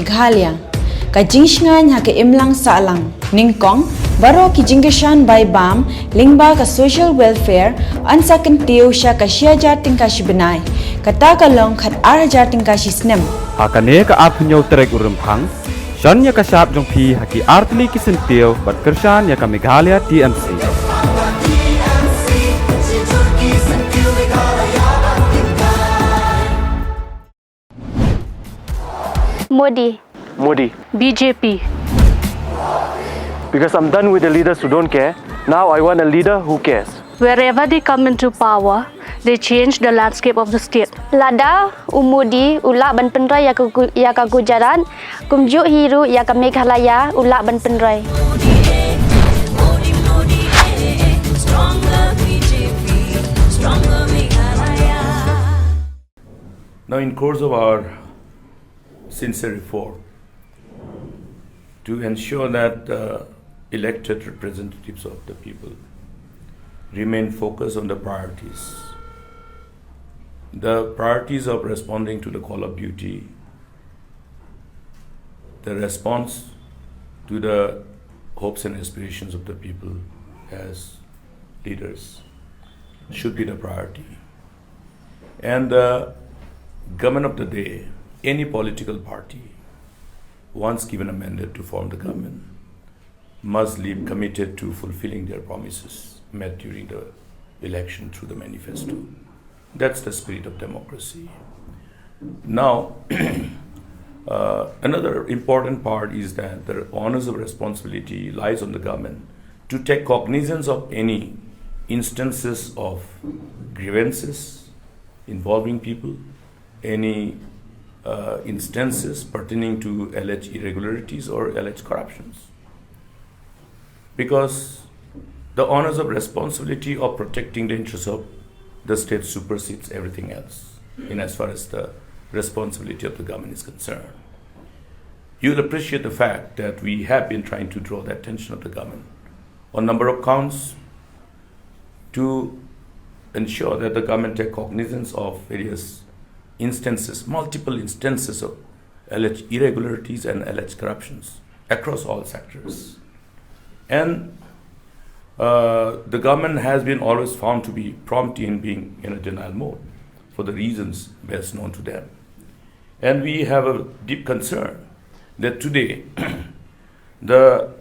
Meghalaya. Ka jingsngan ha ke imlang salang ningkong baro ki jingeshan by bam lingba ka social welfare ansa kan teu sha ka shia tingka shibenai kata ka long khat tingka shisnem hakane ka apnyo trek urumphang shanya ka sap jong phi haki artli ki senteu bat kershan ya ka Meghalaya TMC Modi. BJP. Because I'm done with the leaders who don't care. Now I want a leader who cares. Wherever they come into power, they change the landscape of the state. Lada, umudi, ulak ban penrai ya ka Gujarat, kumjuk hiru ya ka Meghalaya, ulak ban penrai. Now, in course of our sincere reform, to ensure that elected representatives of the people remain focused on the priorities. The priorities of responding to the call of duty, the response to the hopes and aspirations of the people as leaders should be the priority. And the government of the day, any political party, once given a mandate to form the government, must live committed to fulfilling their promises made during the election through the manifesto. That's the spirit of democracy. Now, another important part is that the onus of responsibility lies on the government to take cognizance of any instances of grievances involving people, any instances pertaining to alleged irregularities or alleged corruptions. Because the onus of responsibility of protecting the interests of the state supersedes everything else in as far as the responsibility of the government is concerned. You'll appreciate the fact that we have been trying to draw the attention of the government on a number of counts to ensure that the government take cognizance of various instances, multiple instances of alleged irregularities and alleged corruptions across all sectors. And the government has been always found to be prompt in being in a denial mode for the reasons best known to them. And we have a deep concern that today the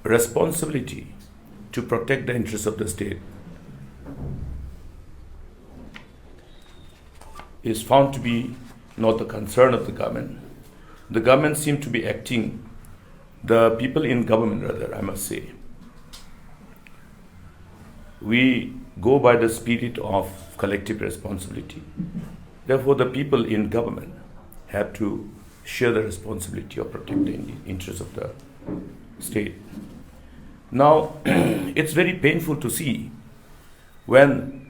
responsibility to protect the interests of the state is found to be not the concern of the government. The government seems to be acting, the people in government rather, I must say. We go by the spirit of collective responsibility. Therefore, the people in government have to share the responsibility of protecting the interests of the state. Now, it's very painful to see when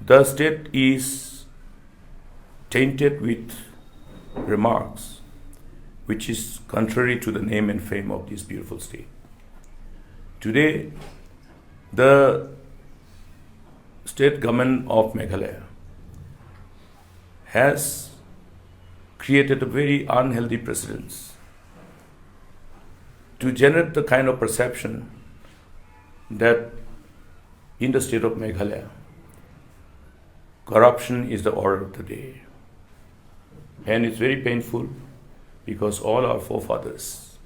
the state is tainted with remarks which is contrary to the name and fame of this beautiful state. Today, the state government of Meghalaya has created a very unhealthy precedence to generate the kind of perception that in the state of Meghalaya, corruption is the order of the day. And it's very painful because all our forefathers,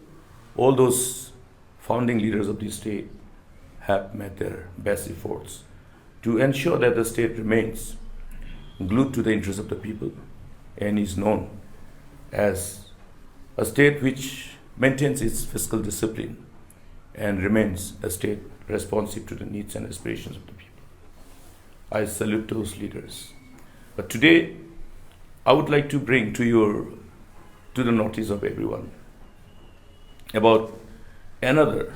all those founding leaders of the state have made their best efforts to ensure that the state remains glued to the interests of the people and is known as a state which maintains its fiscal discipline and remains a state responsive to the needs and aspirations of the people. I salute those leaders. But today, I would like to bring to the notice of everyone about another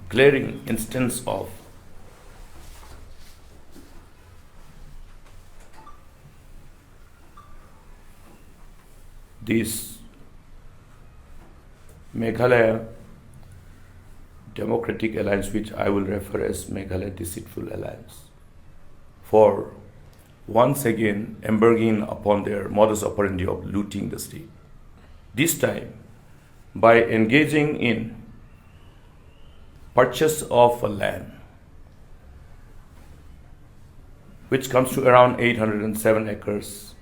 glaring instance of this Meghalaya Democratic Alliance, which I will refer as Meghalaya Deceitful Alliance, for once again embarking upon their modus operandi of looting the state. This time, by engaging in purchase of a land, which comes to around 807 acres,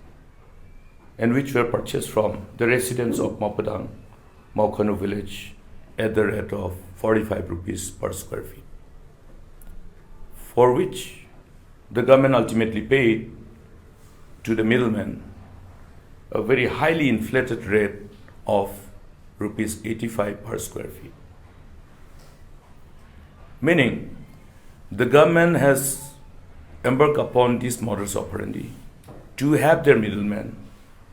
and which were purchased from the residents of Mawpdang, Mukul village, at the rate of 45 rupees per square feet, for which the government ultimately paid to the middleman a very highly inflated rate of rupees 85 per square feet. Meaning, the government has embarked upon this modus operandi to have their middlemen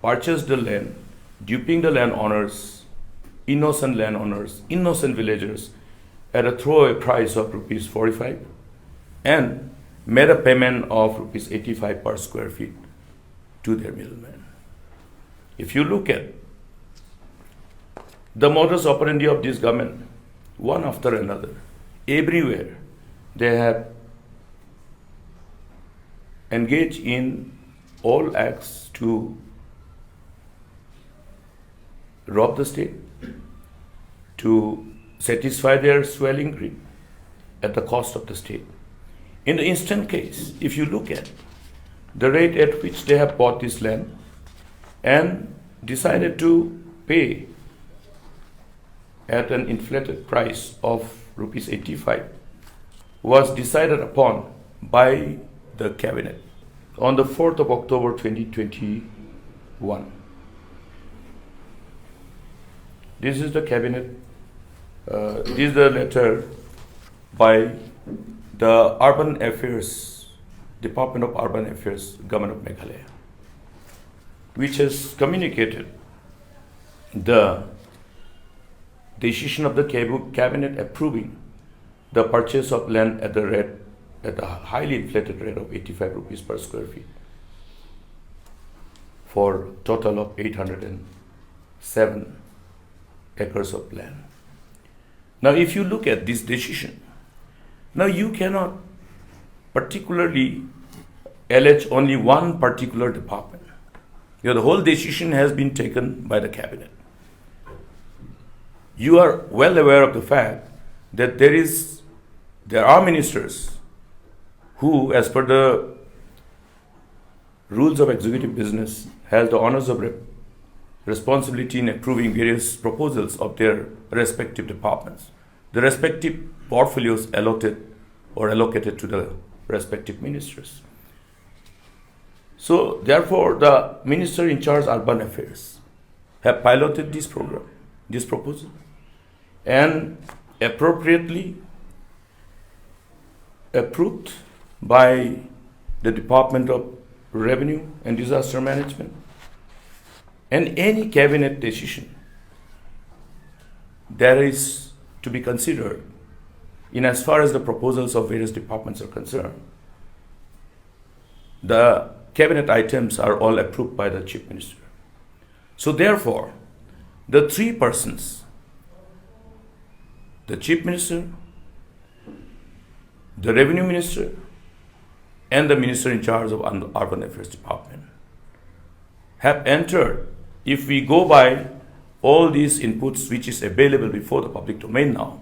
purchase the land, duping the landowners, innocent landowners, innocent villagers, at a throwaway price of rupees 45, and made a payment of rupees 85 per square feet to their middlemen. If you look at the modus operandi of this government, one after another, everywhere they have engaged in all acts to rob the state, to satisfy their swelling greed at the cost of the state. In the instant case, if you look at the rate at which they have bought this land and decided to pay at an inflated price of rupees 85, was decided upon by the cabinet on the 4th of October 2021. This is the cabinet, this is the letter by the Urban Affairs, Department of Urban Affairs, Government of Meghalaya, which has communicated the decision of the cabinet approving the purchase of land at a highly inflated rate of 85 rupees per square feet for total of 807 acres of land. Now, if you look at this decision, now you cannot particularly allege only one particular department. The whole decision has been taken by the cabinet. You are well aware of the fact that there are ministers who, as per the rules of executive business, has the honors of responsibility in approving various proposals of their respective departments. The respective portfolios allotted or allocated to the respective ministers. So, therefore, the minister in charge of urban affairs have piloted this program, this proposal, and appropriately approved by the Department of Revenue and Disaster Management. And any cabinet decision that is to be considered in as far as the proposals of various departments are concerned, the cabinet items are all approved by the chief minister. So therefore, the three persons, the chief minister, the revenue minister, and the minister in charge of urban affairs department have entered, if we go by all these inputs which is available before the public domain now,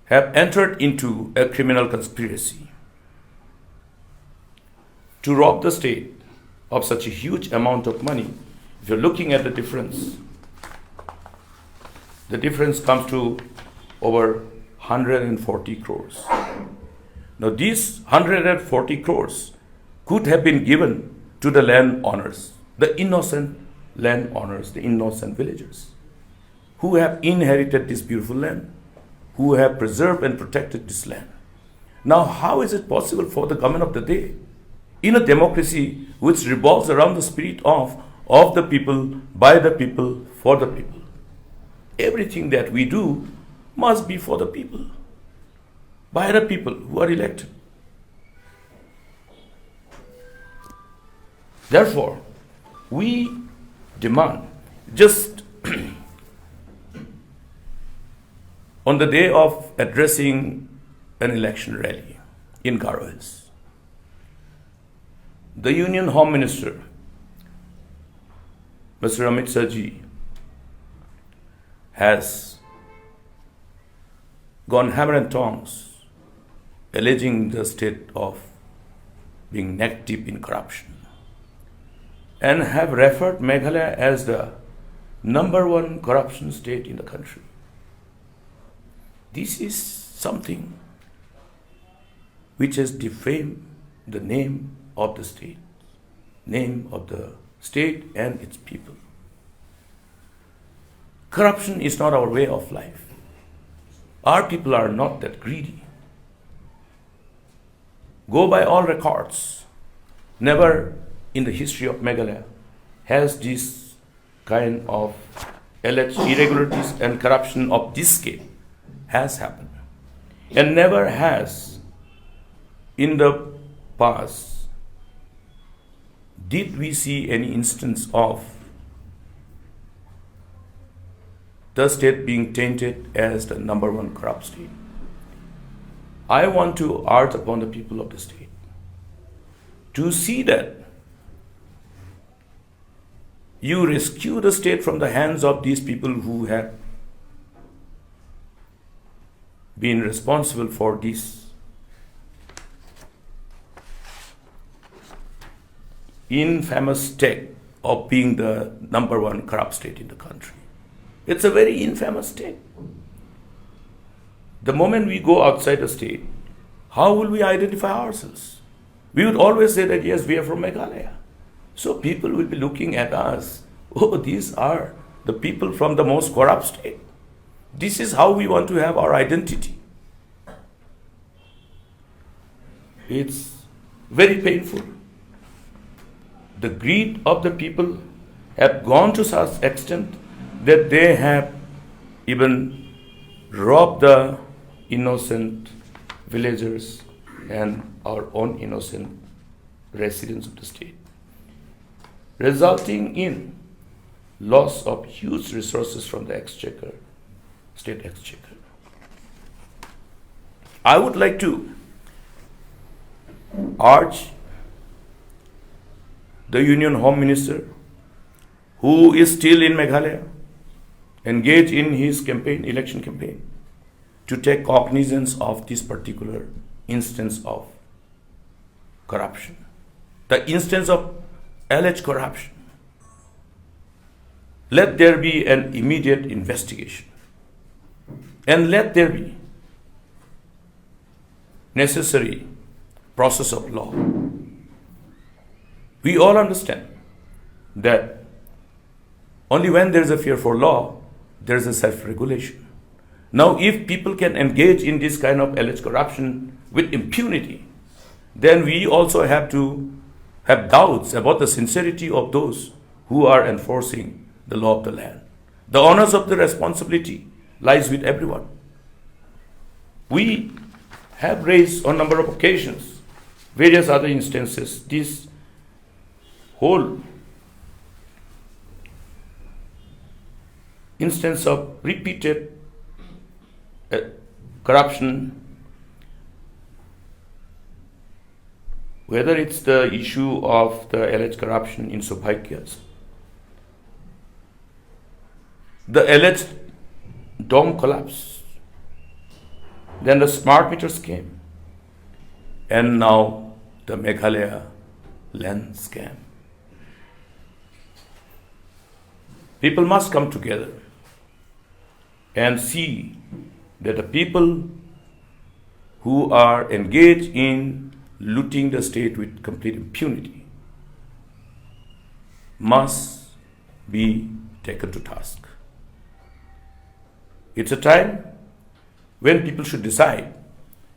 have entered into a criminal conspiracy to rob the state of such a huge amount of money. If you're looking at the difference comes to over 140 crores. Now these 140 crores could have been given to the landowners, the innocent landowners, the innocent villagers, who have inherited this beautiful land, who have preserved and protected this land. Now, how is it possible for the government of the day, in a democracy which revolves around the spirit of the people, by the people, for the people? Everything that we do must be for the people, by the people who are elected. Therefore, we demand, just on the day of addressing an election rally in Garo Hills, The Union Home Minister, Mr. Amit Shah, has gone hammer and tongs, alleging the state of being neck deep in corruption, and have referred Meghalaya as the #1 corruption state in the country. This is something which has defamed the name of the state and its people. Corruption is not our way of life. Our people are not that greedy. Go by all records. Never in the history of Meghalaya has this kind of alleged irregularities and corruption of this scale has happened. And never has in the past did we see any instance of the state being tainted as the #1 corrupt state. I want to urge upon the people of the state to see that you rescue the state from the hands of these people who have been responsible for this infamous take of being the #1 corrupt state in the country. It's a very infamous state. The moment we go outside the state, how will we identify ourselves? We would always say that, yes, we are from Meghalaya. So people will be looking at us, oh, these are the people from the most corrupt state. This is how we want to have our identity. It's very painful. The greed of the people have gone to such extent that they have even robbed the innocent villagers and our own innocent residents of the state, resulting in loss of huge resources from the exchequer, state exchequer. I would like to urge the Union Home Minister, who is still in Meghalaya, engage in his campaign, election campaign, to take cognizance of this particular instance of corruption, the instance of alleged corruption. Let there be an immediate investigation, and let there be necessary process of law. We all understand that only when there is a fear for law, there is a self-regulation. Now, if people can engage in this kind of alleged corruption with impunity, then we also have to have doubts about the sincerity of those who are enforcing the law of the land. The onus of the responsibility lies with everyone. We have raised on a number of occasions, various other instances, this whole instance of repeated corruption, whether it's the issue of the alleged corruption in Subhaikyas, the alleged dome collapse, then the smart meters came, and now the Meghalaya land scam. People must come together and see that the people who are engaged in looting the state with complete impunity must be taken to task. It's a time when people should decide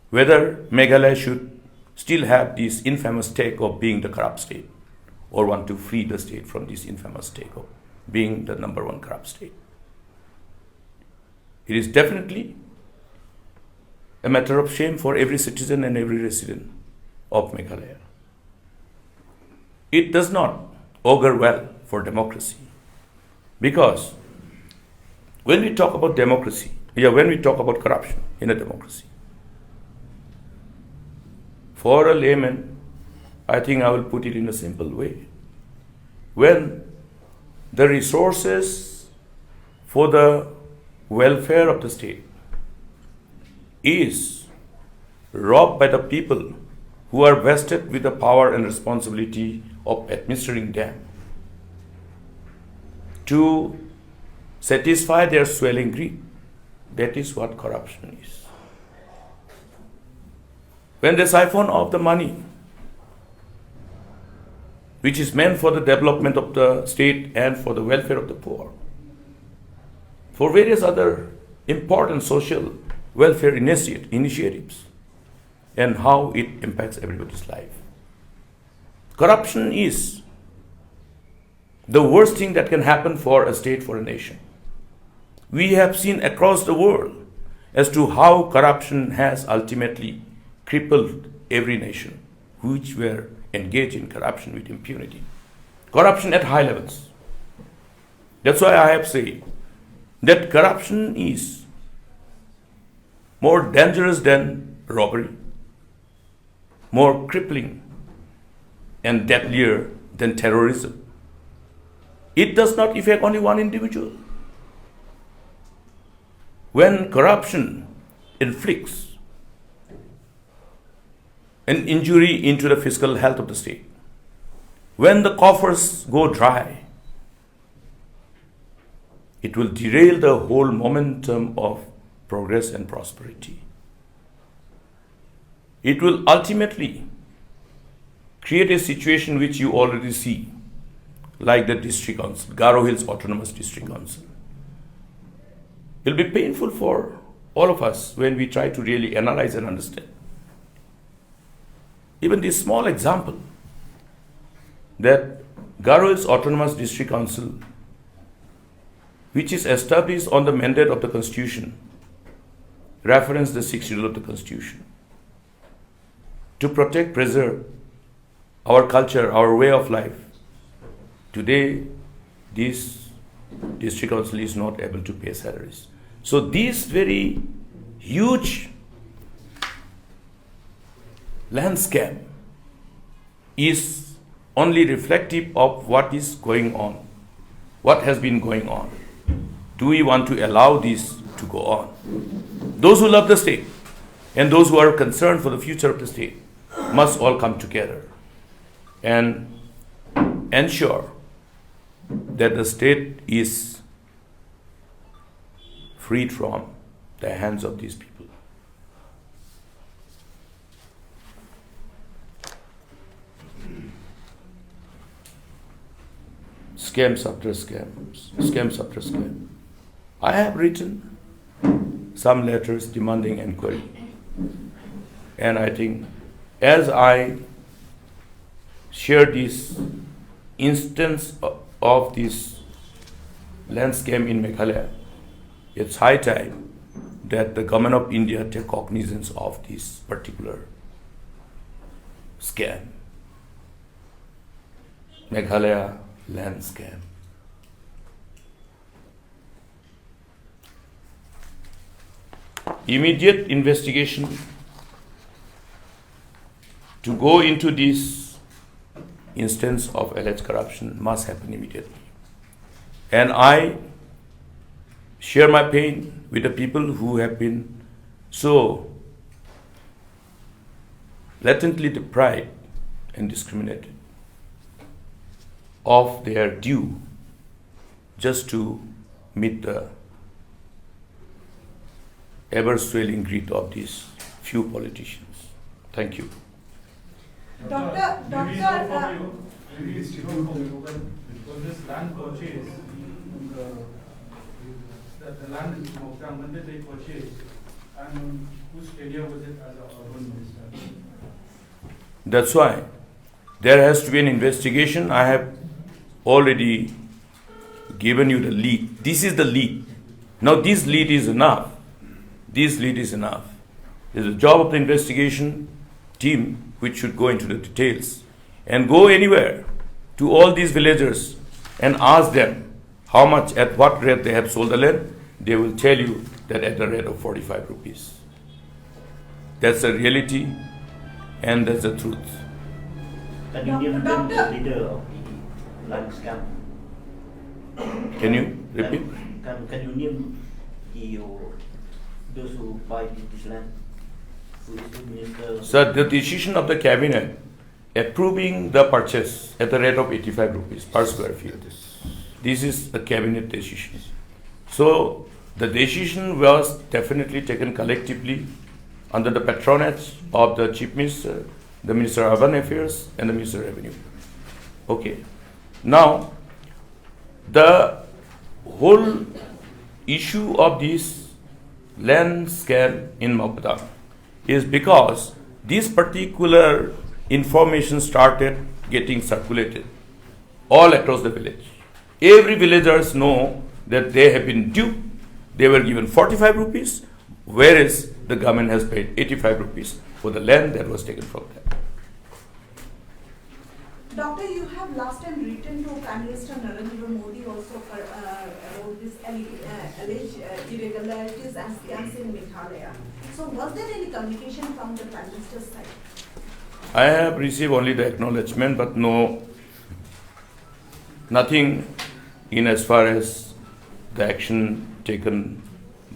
whether Meghalaya should still have this infamous take of being the corrupt state, or want to free the state from this infamous take of being the #1 corrupt state. It is definitely a matter of shame for every citizen and every resident of Meghalaya. It does not augur well for democracy, because when we talk about democracy, when we talk about corruption in a democracy, for a layman I think I will put it in a simple way. When the resources for the welfare of the state is robbed by the people who are vested with the power and responsibility of administering them to satisfy their swelling greed, that is what corruption is. When they siphon off the money which is meant for the development of the state and for the welfare of the poor, for various other important social welfare initiatives, and how it impacts everybody's life. Corruption is the worst thing that can happen for a state, for a nation. We have seen across the world as to how corruption has ultimately crippled every nation which were engaged in corruption with impunity. Corruption at high levels. That's why I have said that corruption is more dangerous than robbery, more crippling and deadlier than terrorism. It does not affect only one individual. When corruption inflicts an injury into the fiscal health of the state, when the coffers go dry, it will derail the whole momentum of progress and prosperity. It will ultimately create a situation which you already see, like the district council, Garo Hills Autonomous District Council. It will be painful for all of us when we try to really analyze and understand. Even this small example that Garo Hills Autonomous District Council, which is established on the mandate of the Constitution, reference the 6th schedule of the Constitution, to protect, preserve our culture, our way of life. Today, this district council is not able to pay salaries. So this very huge landscape is only reflective of what is going on, what has been going on. Do we want to allow this to go on? Those who love the state and those who are concerned for the future of the state must all come together and ensure that the state is freed from the hands of these people. Scams after scams, scams after scams. I have written some letters demanding inquiry. And I think as I share this instance of this landscape in Meghalaya, it's high time that the government of India take cognizance of this particular scam. Meghalaya land scam. Immediate investigation to go into this instance of alleged corruption must happen immediately. And I share my pain with the people who have been so latently deprived and discriminated of their due just to meet the ever-swelling greed of these few politicians. Thank you. Maybe it's different for you, but this land purchase, the land in Mawpdang, when did they purchase, and whose tenure was it as an urban minister? That's why there has to be an investigation. I have already given you the lead. This is the lead. Now this lead is enough. This lead is enough. It's the job of the investigation team which should go into the details and go anywhere to all these villagers and ask them how much, at what rate they have sold the land. They will tell you that at the rate of 45 rupees. That's the reality and that's the truth. Can you name the leader of the land scam? Can you repeat? Can you name those who buy this land? Who is the minister? So the decision of the cabinet approving the purchase at the rate of 85 rupees per square feet. This is a cabinet decision. So the decision was definitely taken collectively under the patronage of the Chief Minister, the Minister of Urban Affairs, and the Minister of Revenue. Okay. Now, the whole issue of this land scam in Mawpdang is because this particular information started getting circulated all across the village. Every villagers know that they have been duped. They were given 45 rupees, whereas the government has paid 85 rupees for the land that was taken from them. Doctor, you have last time written to Prime Minister Narendra Modi also for, about this alleged irregularities and scams in Meghalaya. So was there any communication from the Prime Minister's side? I have received only the acknowledgement, but nothing in as far as the action taken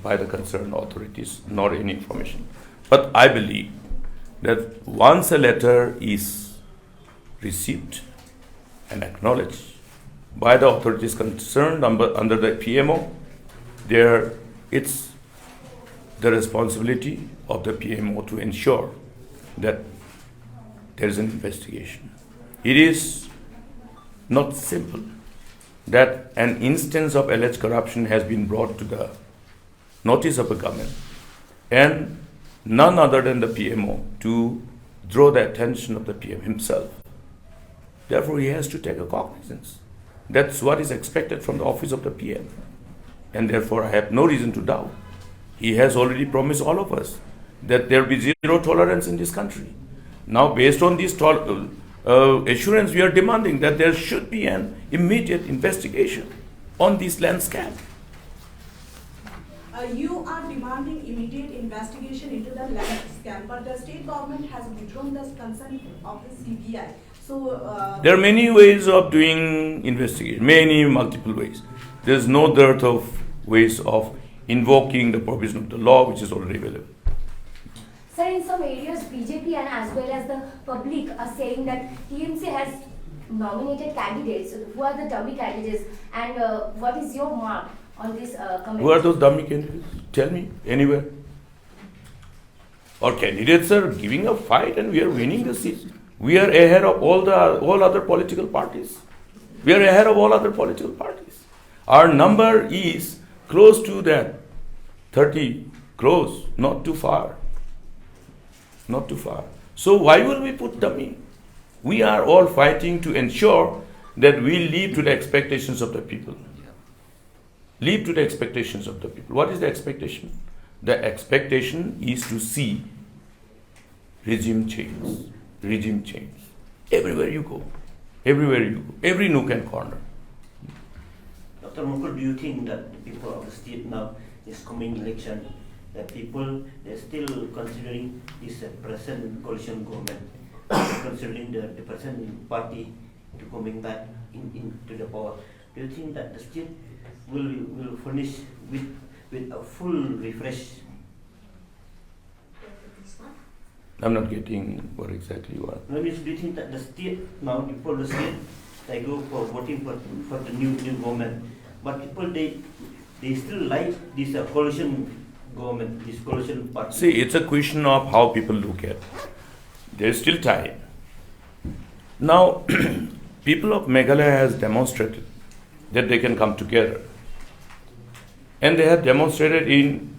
by the concerned authorities, nor any information. But I believe that once a letter is received and acknowledged by the authorities concerned under the PMO, it's the responsibility of the PMO to ensure that there is an investigation. It is not simple that an instance of alleged corruption has been brought to the notice of a government and none other than the PMO to draw the attention of the PM himself. Therefore, he has to take a cognizance. That's what is expected from the office of the PM. And therefore, I have no reason to doubt. He has already promised all of us that there will be zero tolerance in this country. Now, based on this assurance, we are demanding that there should be an immediate investigation on this land scam. You are demanding immediate investigation into the land scam, but the state government has withdrawn the consent of the CBI. So there are many ways of doing investigation, many multiple ways. There is no dearth of ways of invoking the provision of the law which is already available. Sir, in some areas, BJP and as well as the public are saying that TMC has nominated candidates. Who are the dummy candidates, and what is your mark on this comment? Who are those dummy candidates? Tell me, anywhere. Our candidates are giving a fight and we are winning the seat. We are ahead of all other political parties. We are ahead of all other political parties. Our number is close to that, 30, close, not too far. Not too far. So why will we put dummy? We are all fighting to ensure that we live to the expectations of the people. Live to the expectations of the people. What is the expectation? The expectation is to see regime change. Regime change. Everywhere you go. Everywhere you go. Every nook and corner. Dr. Mukul, do you think that the people of the state now, this coming election, that people, they're still considering this present coalition government, considering the present party to coming back into the power? Do you think that the state will furnish with a full refresh? I'm not getting what exactly you are. No, do you think that the state now, people of the state, they go for voting for the new government, but people they still like this coalition government, this coalition party? See, it's a question of how people look at it. There's still time. Now, people of Meghalaya has demonstrated that they can come together. And they have demonstrated in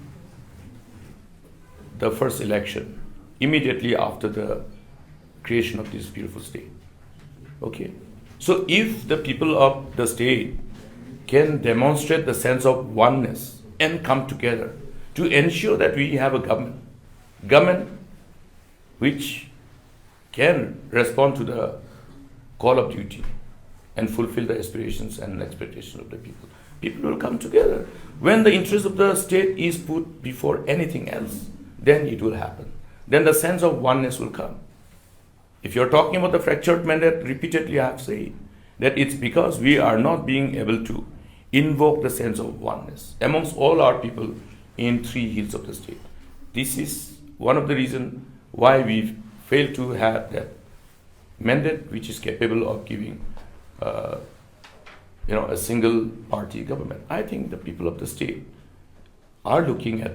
the first election, immediately after the creation of this beautiful state. Okay? So if the people of the state can demonstrate the sense of oneness and come together to ensure that we have a government which can respond to the call of duty and fulfill the aspirations and expectations of the people. People will come together. When the interest of the state is put before anything else, then it will happen. Then the sense of oneness will come. If you're talking about the fractured mandate, repeatedly I have said that it's because we are not being able to invoke the sense of oneness amongst all our people in 3 hills of the state. This is one of the reasons why we fail to have that mandate which is capable of giving a single party government. I think the people of the state are looking at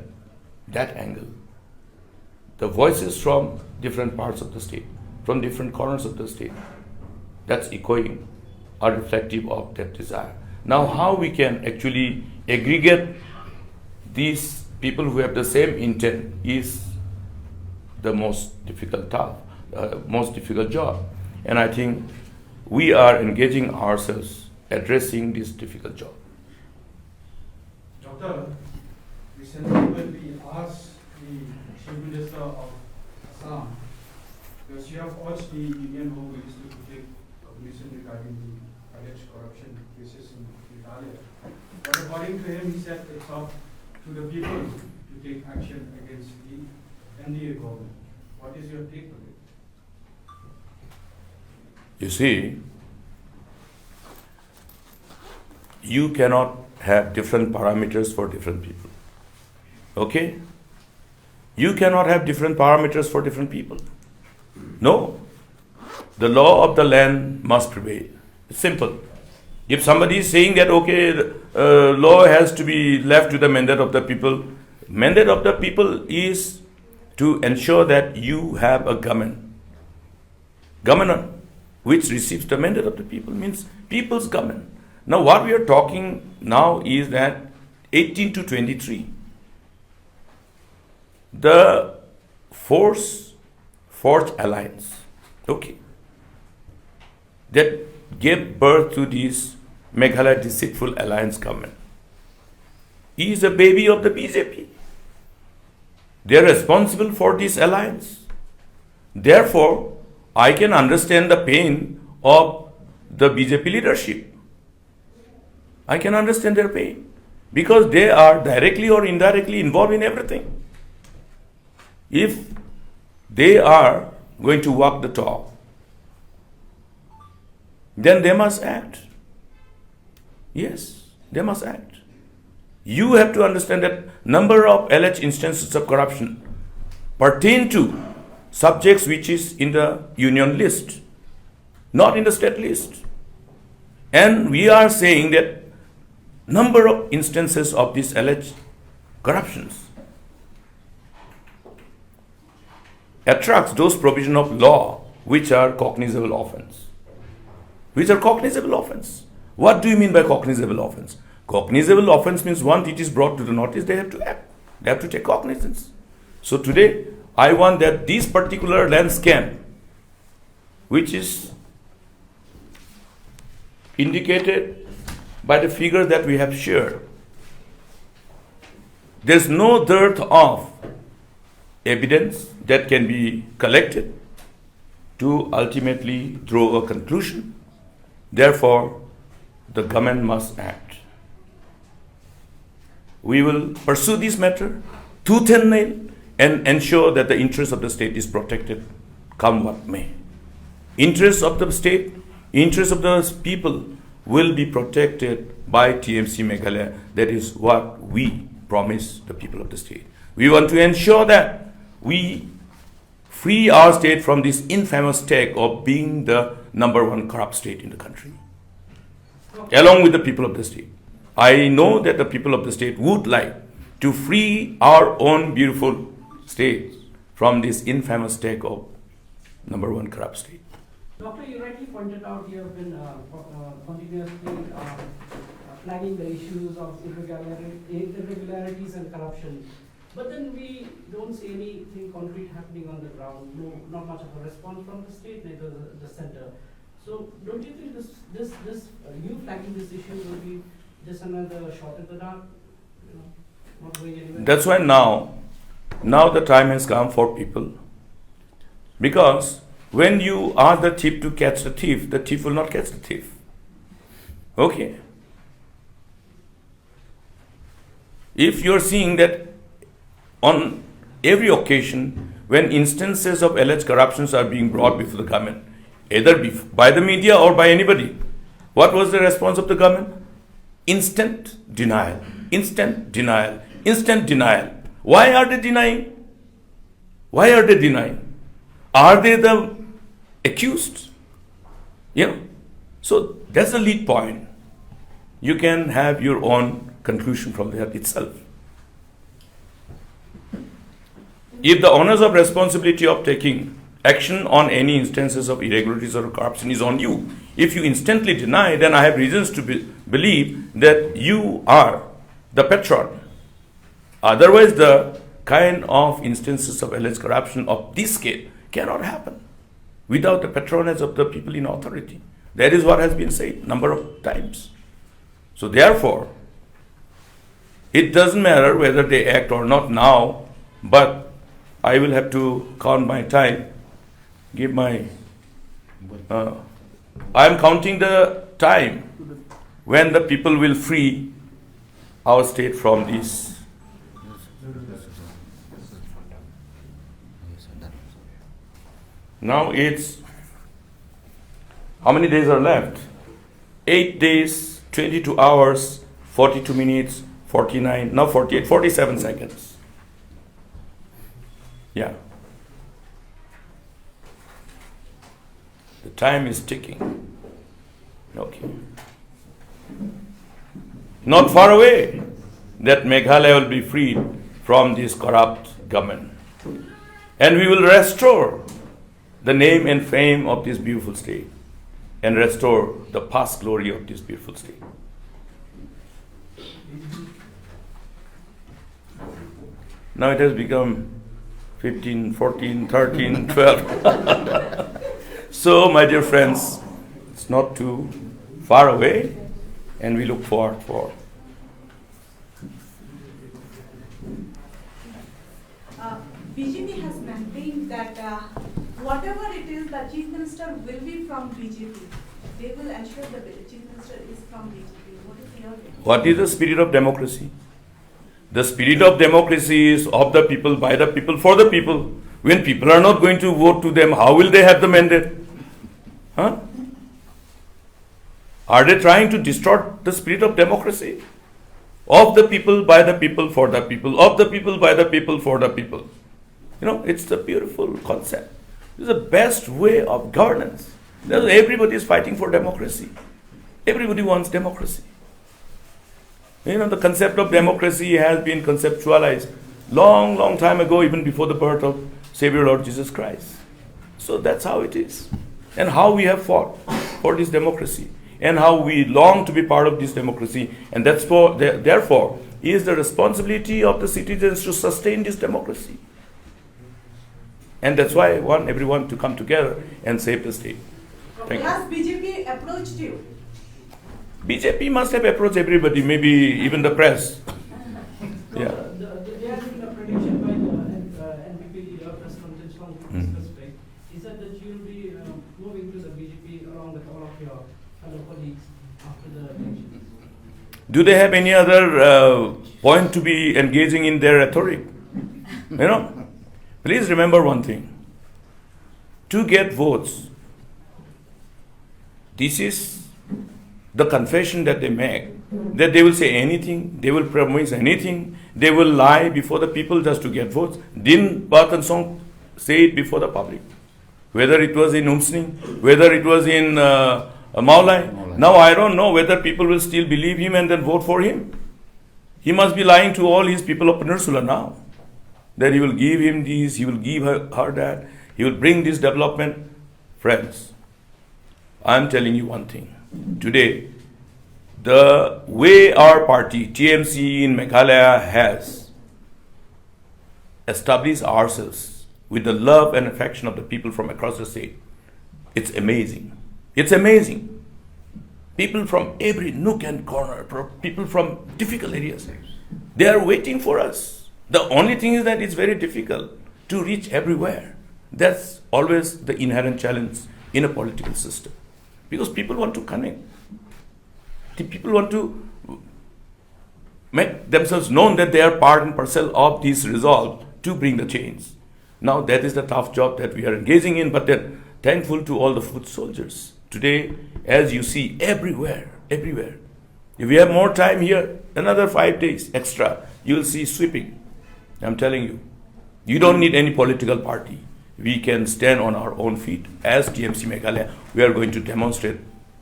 that angle. The voices from different parts of the state, from different corners of the state, that's echoing, are reflective of that desire. Now, how we can actually aggregate these people who have the same intent is the most difficult task, most difficult job. And I think we are engaging ourselves addressing this difficult job. Doctor, recently when we asked the Chief Minister of Assam, because you have urged the Indian Home Minister to take cognizance regarding the alleged corruption cases in Meghalaya. But according to him, he said it's up to the people to take action against the NDA government. What is your take on it? You see, you cannot have different parameters for different people. Okay? You cannot have different parameters for different people. No. The law of the land must prevail. It's simple. If somebody is saying that, okay, law has to be left to the mandate of the people is to ensure that you have a governor which receives the mandate of the people, means people's government. Now what we are talking now is that 18 to 23, the forged alliance, okay, that gave birth to this Meghalaya deceitful alliance government is a baby of the BJP. They are responsible for this alliance. Therefore, I can understand the pain of the BJP leadership. I can understand their pain because they are directly or indirectly involved in everything. If they are going to walk the talk, then they must act. Yes, they must act. You have to understand that number of alleged instances of corruption pertain to subjects which is in the union list, not in the state list. And we are saying that number of instances of these alleged corruptions attracts those provisions of law which are cognizable offense. What do you mean by cognizable offense? Cognizable offense means once it is brought to the notice, they have to act. They have to take cognizance. So today, I want that this particular land scam, which is indicated by the figure that we have shared, there's no dearth of evidence that can be collected to ultimately draw a conclusion. Therefore, the government must act. We will pursue this matter tooth and nail and ensure that the interest of the state is protected, come what may. Interests of the state, interests of the people will be protected by TMC Meghalaya. That is what we promise the people of the state. We want to ensure that we free our state from this infamous tag of being the #1 corrupt state in the country, along with the people of the state. I know that the people of the state would like to free our own beautiful state from this infamous tag of #1 corrupt state. Doctor, you rightly pointed out you have been continuously flagging the issues of irregularities and corruption. But then we don't see anything concrete happening on the ground. No, not much of a response from the state, neither the center. So don't you think this you flagging this issue will be just another shot in the dark? Not going anywhere? That's why now the time has come for people. Because when you ask the thief to catch the thief will not catch the thief. Okay. If you're seeing that on every occasion when instances of alleged corruptions are being brought before the government, either by the media or by anybody, what was the response of the government? Instant denial, instant denial, instant denial. Why are they denying? Why are they denying? Are they the accused? So that's the lead point. You can have your own conclusion from that itself. If the onus of responsibility of taking action on any instances of irregularities or corruption is on you, if you instantly deny, then I have reasons to believe that you are the patron. Otherwise, the kind of instances of alleged corruption of this scale cannot happen without the patronage of the people in authority. That is what has been said number of times. So therefore, it doesn't matter whether they act or not now, but I will have to count my time, give my, I am counting the time when the people will free our state from this. Now it's, how many days are left? 8 days, 22 hours, 42 minutes, 49, now 48, 47 seconds. Yeah. The time is ticking. Okay. Not far away that Meghalaya will be freed from this corrupt government. And we will restore the name and fame of this beautiful state and restore the past glory of this beautiful state. Now it has become 15, 14, 13, 12. So, my dear friends, it's not too far away, and we look forward for. BJP has maintained that whatever it is, the Chief Minister will be from BJP. They will ensure that the Chief Minister is from BJP. What is your view? What is the spirit of democracy? The spirit of democracy is of the people, by the people, for the people. When people are not going to vote to them, how will they have the mandate? Huh? Are they trying to distort the spirit of democracy? Of the people, by the people, for the people. Of the people, by the people, for the people. It's a beautiful concept. It's the best way of governance. Everybody is fighting for democracy. Everybody wants democracy. The concept of democracy has been conceptualized long, long time ago, even before the birth of Savior Lord Jesus Christ. So that's how it is. And how we have fought for this democracy. And how we long to be part of this democracy. And therefore, it is the responsibility of the citizens to sustain this democracy. And that's why I want everyone to come together and save the state. Thank you. Has BJP approached you? BJP must have approached everybody, maybe even the press. Yeah. There has been a prediction by the NPP leader, President Syllad, he said that you will be moving to the BJP along with all of your fellow colleagues after the elections. Do they have any other point to be engaging in their rhetoric? Please remember one thing. To get votes, this is the confession that they make, that they will say anything, they will promise anything, they will lie before the people just to get votes. Didn't Batan Song say it before the public? Whether it was in Umsning, whether it was in Maulai. Now I don't know whether people will still believe him and then vote for him. He must be lying to all his people of Peninsula now. That he will give him this, he will give her that, he will bring this development. Friends, I am telling you one thing. Today, the way our party, TMC in Meghalaya, has established ourselves with the love and affection of the people from across the state, it's amazing. It's amazing. People from every nook and corner, people from difficult areas, they are waiting for us. The only thing is that it's very difficult to reach everywhere. That's always the inherent challenge in a political system. Because people want to connect. The people want to make themselves known that they are part and parcel of this resolve to bring the change. Now that is the tough job that we are engaging in, but then thankful to all the foot soldiers. Today, as you see, everywhere. If we have more time here, another 5 days extra, you will see sweeping. I'm telling you. You don't need any political party. We can stand on our own feet. As TMC Meghalaya, we are going to demonstrate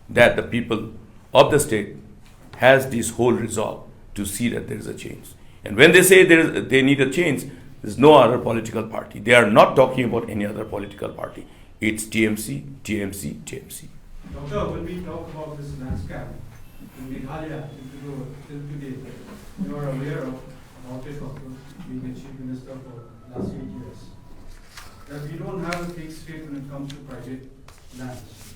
that the people of the state has this whole resolve to see that there is a change. And when they say they need a change, there's no other political party. They are not talking about any other political party. It's TMC. Doctor, when we talk about this landscape in Meghalaya, till today, you are aware about it, of course, being a chief minister for last 8 years, that we don't have a fixed rate when it comes to private lands.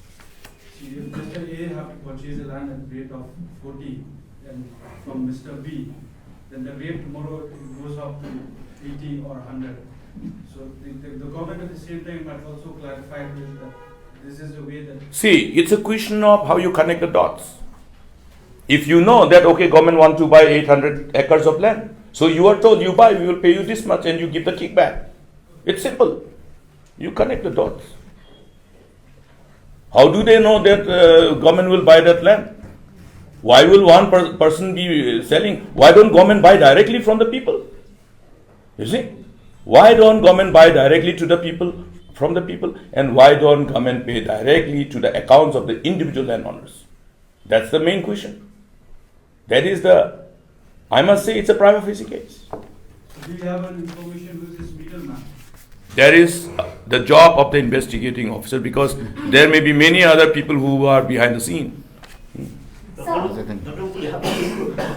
See, if Mr. A have to purchase a land at the rate of 40 and from Mr. B, then the rate tomorrow goes up to 80 or 100. So the government at the same time might also clarify that this is the way that... See, it's a question of how you connect the dots. If you know that, okay, government want to buy 800 acres of land, so you are told, you buy, we will pay you this much and you give the kickback. It's simple. You connect the dots. How do they know that government will buy that land? Why will one person be selling? Why don't government buy directly from the people? You see? Why don't government buy directly to the people, from the people? And why don't government pay directly to the accounts of the individual landowners? That's the main question. That is I must say it's a prima facie case. Do you have an information with this middleman? That is the job of the investigating officer, because there may be many other people who are behind the scene. That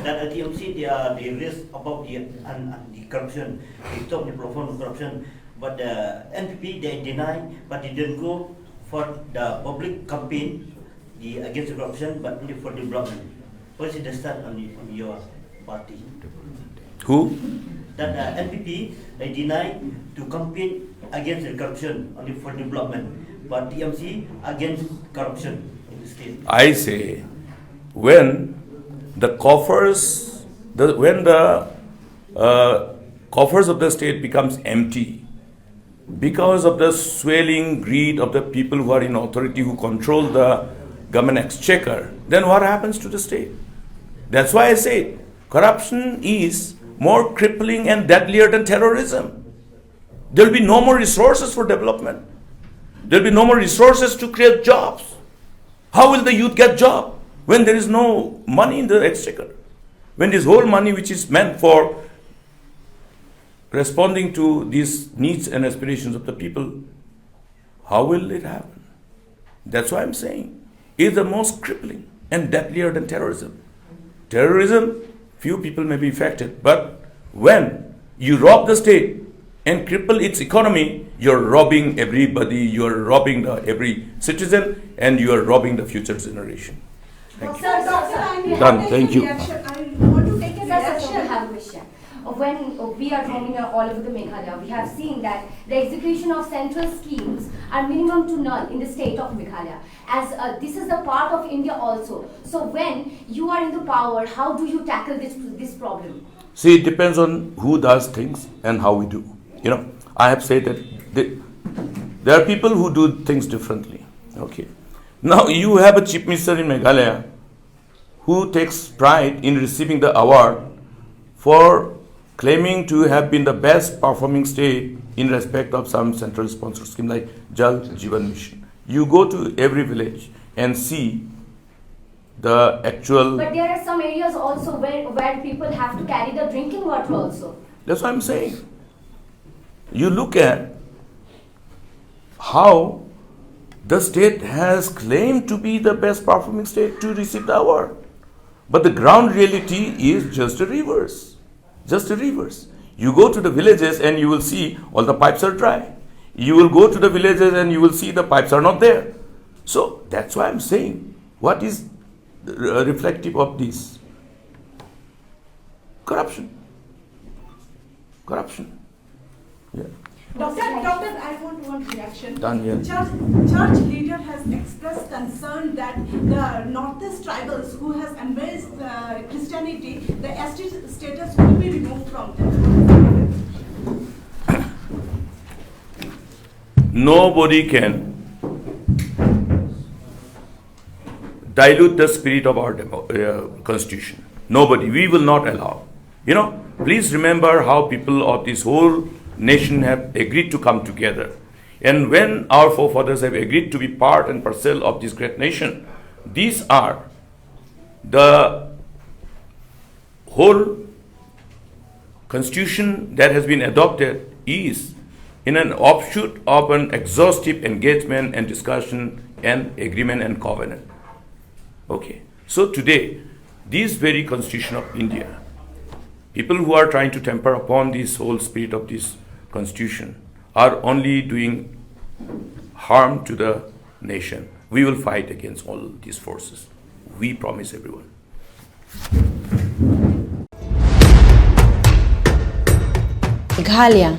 at TMC they raised about the corruption, they stop the profound corruption, but the NPP they deny, but they didn't go for the public campaign against the corruption, but only for development. What is the stand on your party? Who? That NPP they deny to campaign against the corruption, only for development, but TMC against corruption in the state. I say, when the coffers of the state becomes empty because of the swelling greed of the people who are in authority, who control the government exchequer, then what happens to the state? That's why I say corruption is more crippling and deadlier than terrorism. There will be no more resources for development. There will be no more resources to create jobs. How will the youth get jobs when there is no money in the exchequer? When this whole money which is meant for responding to these needs and aspirations of the people, how will it happen? That's why I'm saying it's the most crippling and deadlier than terrorism. Terrorism, few people may be affected, but when you rob the state and cripple its economy, you're robbing everybody, you're robbing every citizen, and you are robbing the future generation. Thank you. Done. Thank you. I want to take a reaction. I have a question. When we are roaming all over the Meghalaya, we have seen that the execution of central schemes are minimum to none in the state of Meghalaya, as this is the part of India also. So when you are in the power, how do you tackle this problem? See, it depends on who does things and how we do. You know, I have said that there are people who do things differently. Okay. Now you have a chief minister in Meghalaya who takes pride in receiving the award for claiming to have been the best performing state in respect of some central sponsored scheme like Jal Jeevan Mission. You go to every village and see the actual... But there are some areas also where people have to carry the drinking water also. That's what I'm saying. You look at how the state has claimed to be the best performing state to receive the award. But the ground reality is just the reverse. Just the reverse. You go to the villages and you will see all the pipes are dry. You will go to the villages and you will see the pipes are not there. So that's why I'm saying, what is reflective of this? Corruption. Corruption. Yeah. Doctor, I want one reaction. Done, yeah. Church leader has expressed concern that the Northeast tribals who has embraced Christianity, the ST status will be removed from them. nobody can dilute the spirit of our constitution. Nobody. We will not allow. Please remember how people of this whole nation have agreed to come together. And when our forefathers have agreed to be part and parcel of this great nation, these are the whole constitution that has been adopted is in an offshoot of an exhaustive engagement and discussion and agreement and covenant. Okay. So today, this very constitution of India, people who are trying to temper upon this whole spirit of this constitution are only doing harm to the nation. We will fight against all these forces. We promise everyone. Meghalaya,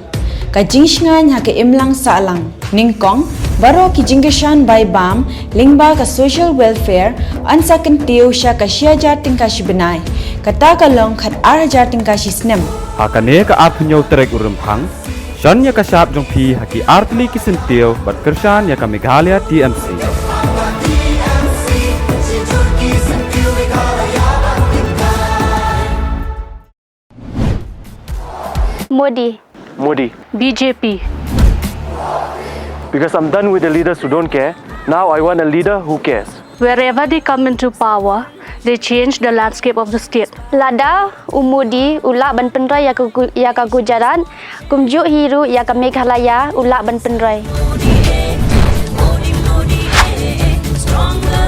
ka jingsngan ha ka imlang salang, ningkong, baro ki jinggeshan by BAM, lingba ka social welfare, ansa kynjoh siya ka Syllad tingka benai, kata kalong kat ting ka snem. Hakane ka apnyo trek urempang, shan ya ka syap jong pi haki artli kisentil bat kershan ya ka Meghalaya TMC. Modi. BJP. Because I'm done with the leaders who don't care. Now I want a leader who cares. Wherever they come into power, they change the landscape of the state. Lada, Umudi, Ulak ban penrai ya ka Gujarat, kynjoh hiru ya ka Meghalaya, Ulak ban penrai. Modi, Modi, Modi, stronger.